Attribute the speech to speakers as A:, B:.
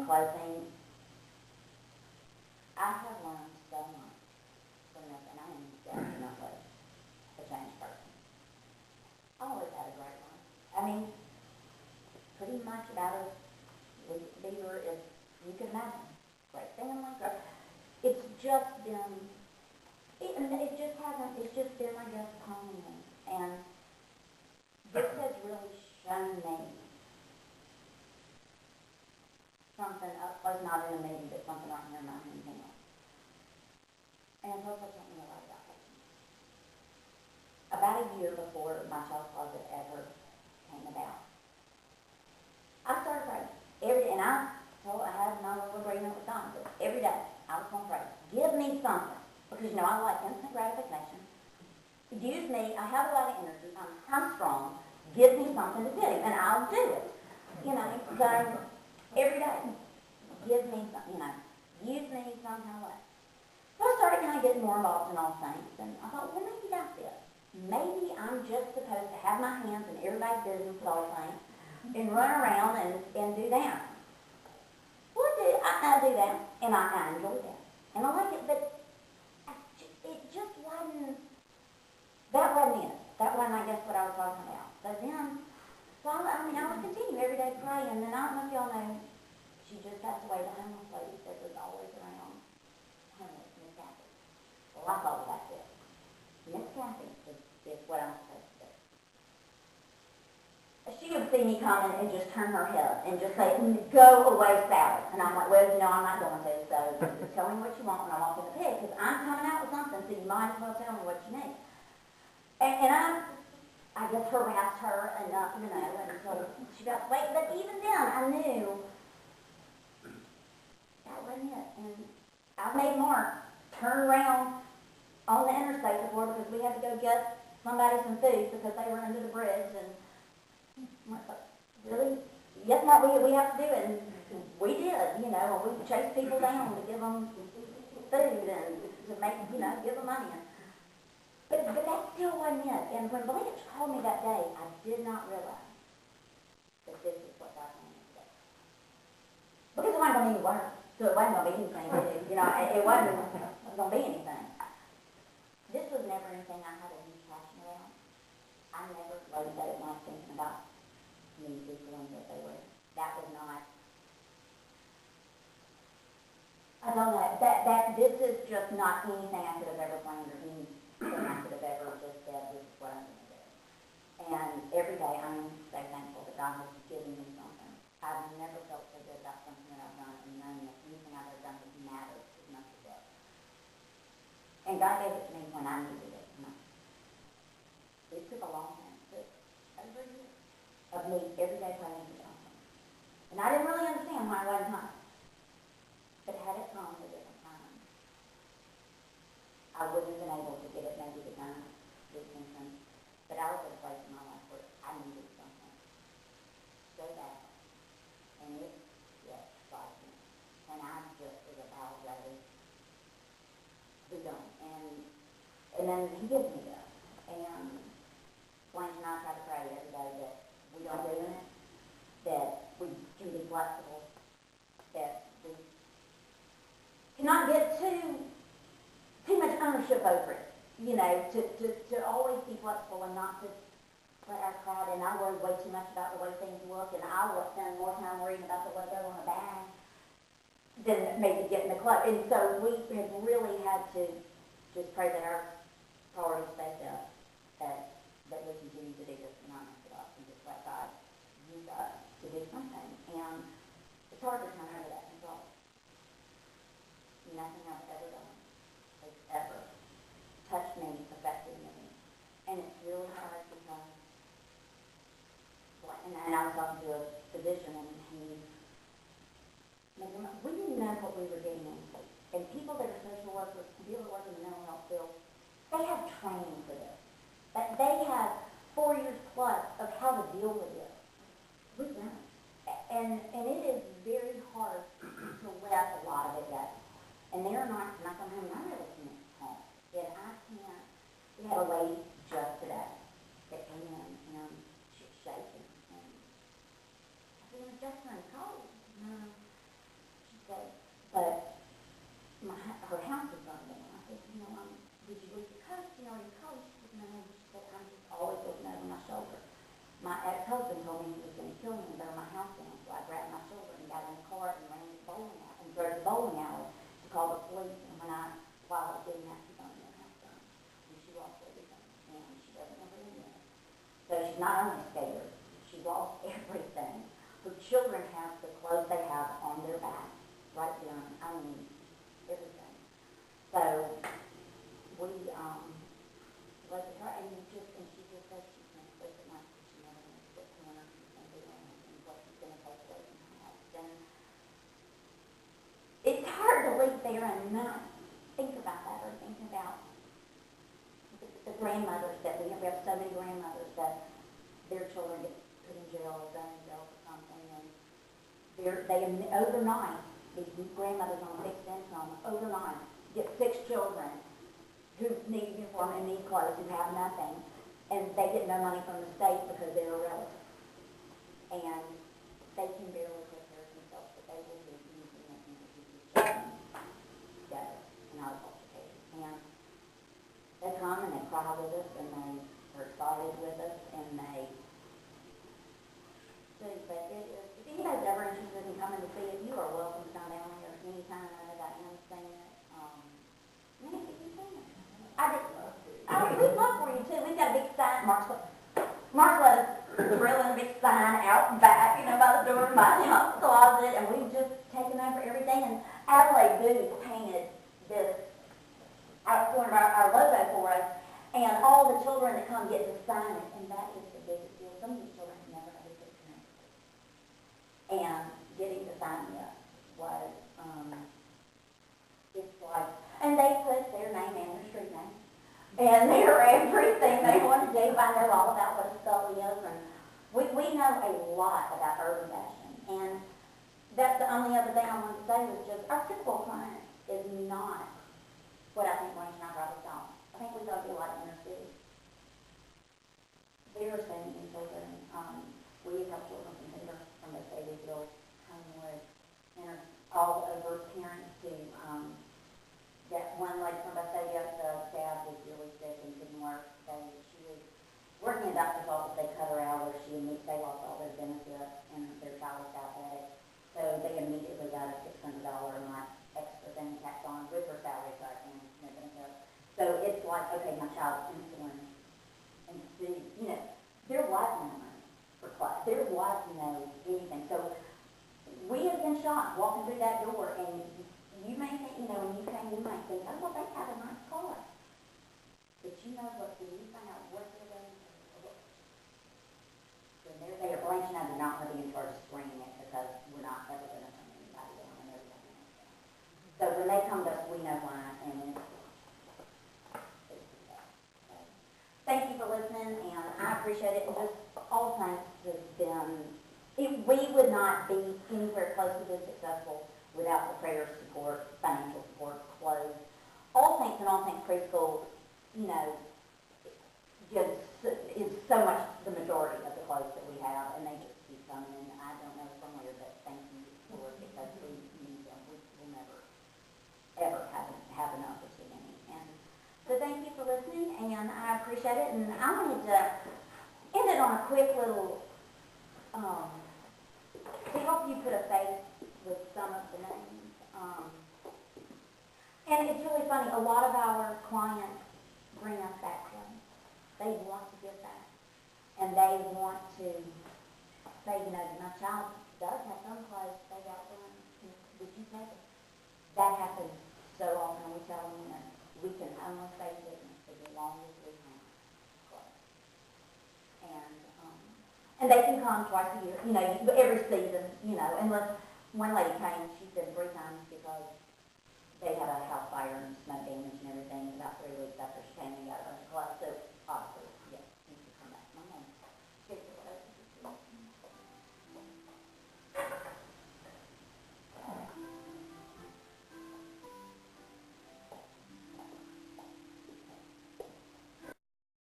A: in closing, I have learned so much from this, and I am definitely a changed person. I always had a great life. I mean, pretty much about as Beaver as you can imagine. Great family, great. It's just been, it just hasn't, it's just been, I guess, calming. And this has really shown me something up close, not in a meeting, but something right here in my hand. And it's also something I like about patience. About a year before my child's closet ever came about, I started praying. And I had my little agreement with Don, but every day I was going to pray, give me something. Because, you know, I like instant gratification. Use me, I have a lot of energy, I'm strong, give me something to do, and I'll do it. You know, so every day, give me something, you know, use me some kind of way. So I started kind of getting more involved in all things, and I thought, well, maybe that's it. Maybe I'm just supposed to have my hands in everybody's business with all things, and run around and do that. Well, I do that, and I enjoy that. And I like it, but it just wasn't, that wasn't it. That wasn't, I guess, what I was talking about. But then, so I would continue every day praying, and then I don't know if y'all know, she just passed away, the homeless lady that was always around, homeless, Miss Kathy. Well, I thought that's it. Miss Kathy is what I'm supposed to do. She would see me coming and just turn her head and just say, go away, Sally. And I'm like, well, you know, I'm not going to, so just tell me what you want when I walk in the pig, because I'm coming out with something, so you might as well tell me what you need. And I just harassed her enough, you know, until she got away. But even then, I knew that wasn't it. And I made Mark turn around on the interstate before, because we had to go get somebody some food because they were under the bridge. And I thought, really? Yes, Mark, we have to do it. And we did, you know, and we chased people down to give them food and to make, you know, give them money. But that still wasn't it. And when Blanche called me that day, I did not realize that this is what God wanted me to do. Because it wasn't going to be work, so it wasn't going to be anything. You know, it wasn't going to be anything. This was never anything I had a huge passion around. I never laid that at night thinking about me people and what they were. That was not. I don't know. That this is just not anything I could have ever planned or anything I could have ever just said, this is what I'm going to do. And every day I am so thankful that God has given me something. I've never felt so good about something that I've done and knowing that anything I've ever done has mattered as much as this. And God gave it to me when I needed it. It took a long time. It took over a year of me every day praying for something. And I didn't really understand why it wasn't time. But had it come at a different time, I wouldn't have been able to get it maybe the time with attention. But I was at a place in my life where I needed something so bad. And it just like me. And I just was about ready to go. And then he gives me this. And Blanche and I try to pray every day that we don't ruin it, that we can be flexible, that we cannot get too much ownership over it, you know, to always be flexible and not to let our pride, and I worry way too much about the way things look, and I will spend more time worrying about the logo on a bag than maybe getting the club. And so we have really had to just pray that our priorities stay set, that we continue to do this and not mess it up, and just let God use us to do something. And it's hard to come out of that control. Nothing I've ever done has ever touched me, affected me. And it's really hard because, and I was talking to a physician, and we didn't know what we were getting into. And people that are social workers, people that work in the mental health field, they have training for this. They have 4 years plus of how to deal with this. We don't. And it is very hard to let a lot of it go. And they're not coming home, and I really can't home. And I can't. We had a lady just today that came in, and she was shaking. And I said, Miss Jefferson, cold. No. she's not only scared, she lost everything. Her children have the clothes they have on their back, right down, I mean, everything. So, we, looked at her, and she just said she can't sleep at night, she never knows what's going on, she's going to do anything, what she's going to take away from her house. And it's hard to leave there and not think about that, or think about the grandmothers that we have so many grandmothers that their children get put in jail or done in jail for something, and they overnight, these grandmothers on fixed income, overnight, get 6 children who need uniform and need clothes, who have nothing, and they get no money from the state because they're a relative. And they can barely take care of themselves, but they will be using it to keep these children together and out of foster care. And they come and they cry with us, and they are excited with us, and they see. But it is, if anybody's ever interested in coming to see it, you are welcome to come down here anytime. I know that young thing that, Nancy, you seen it? We'd love for you too. We've got a big sign. Mark let us drill in a big sign out and back, by the door of my closet, and we've just taken over everything. And Adelaide Booth painted this out corner of our logo for us, and all the children that come get to sign it, and that is the biggest deal. Some of these children have never had a picture. And getting to sign it was, it's like, and they put their name and their street name, and their everything they want to do. I know all about what a Scully is, and we know a lot about urban fashion. And that's the only other thing I wanted to say was just our typical client is not what I think Blanche and I probably saw. I think we go to a lot of inner city. There are so many children. We have children from here, from the Sadie'sville, Homewood, and all over parents who, that one lady from Basadia, the dad was really sick and couldn't work. She was working in a doctor's office. They cut her hours. They lost all their benefits, and their child was diabetic. So they immediately got a $600 a month extra thing tacked on with her salary cut and benefits. So it's like, okay, my child's insulin and food, there was no money for class. There was no anything. So we have been shocked walking through that door, and you may think, when you came, you might think, oh, well, they have a nice car. But what, when you find out what they're going to do, then they are Blanche and I do not want to be in charge of screening it, because we're not ever going to turn anybody down and everything else. So when they come to us, we know why, and it's so, thank you for listening, and I appreciate it. And just all thanks has been, we would not be anywhere close to this successful without the prayer support, financial support, clothes. All Saints and All Saints Preschool, is so much the majority of the clothes that we have, and they just keep coming in. I don't know from where, but thank you for it, because we need them. We'll never, ever have enough of too many. And so thank you for listening, and I appreciate it. And I wanted to end it on a quick little, to help you put a face with some of the names. And it's really funny, a lot of our clients bring us back clothes. They want to give back. And they want to say, my child does have some clothes they got for him. Would you take it? That happens so often. We tell them, we can only stay business as long as we have clothes. And they can come twice a year, every season, unless one lady came, she's been 3 times because they had a house fire and smoke damage and everything. About 3 weeks after she came, and got a bunch of clothes. So